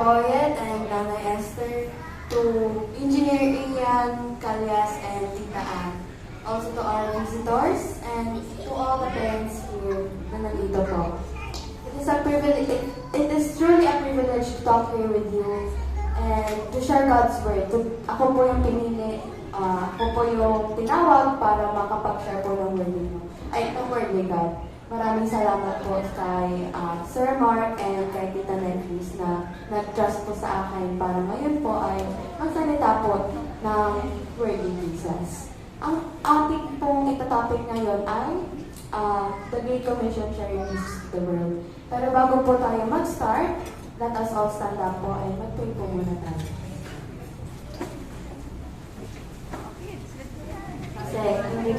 Oyet and Nanay Esther, to Engineer Ian, Calyas, and Tita Ann. Also to our visitors and to all the parents here na nandito po. It is truly a privilege to talk here with you and to share God's Word. Ako po yung pinili, ako po yung tinawag para makapag-share po ng Word ninyo. Ng Word ni God. Maraming salamat po kay Sir Mark and kay Tita Netflix na nag-trust po sa akin para ngayon po ay magsalita po ng Word ni Jesus. Ang ating pong itatopic ngayon ay The Great Commission, Sharing Jesus to the World. Pero bago po tayo mag-start, let us all stand up po and mag-pray po muna tayo. Kasi hindi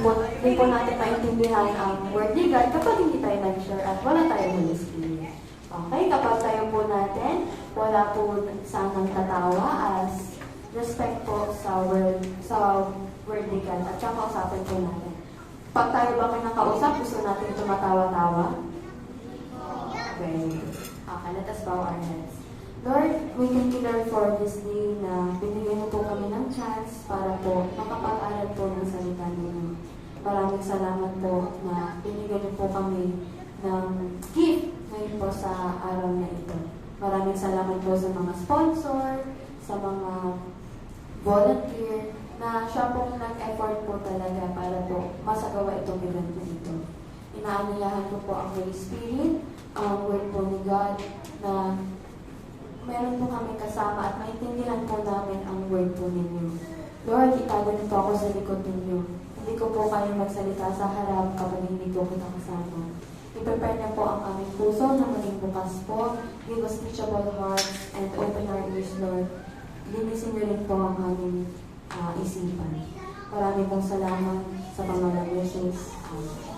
po natin maintindihan ang word ni God kapag hindi tayo nag-share at wala tayong Holy Spirit. Okay, kapag tayo po natin, wala po sanang tatawa as respect po sa word ni God at saka kausapin po natin. Pag tayo ba kinakausap, gusto natin tumatawa-tawa? Okay. Okay, let us bow our heads. Lord, we thank you, Lord, for this day na binigyan mo po kami ng chance para po makapag-aral po ng salita ninyo. Maraming salamat po na binigyan niyo po kami ng gift ngayon po sa araw na ito. Maraming salamat po sa mga sponsor, sa mga volunteer, na siya pong nag-effort po talaga para po masagawa itong event na ito. Inaanyayahan ko po ang Holy Spirit, ang word po ni God, na meron po kami kasama at maintindihan po namin ang word po ninyo. Lord, itago niyo po ako sa likod ninyo. Hindi ko po kayo magsalita sa harap kapag hindi ko kita kasama. I-prepare niyo po ang aming puso na maging bukas po. Give us teachable hearts and open our ears, Lord. Linisin niyo rin po ang aming isipan. Maraming pong salamat sa pangalan ni Jesus. Amen.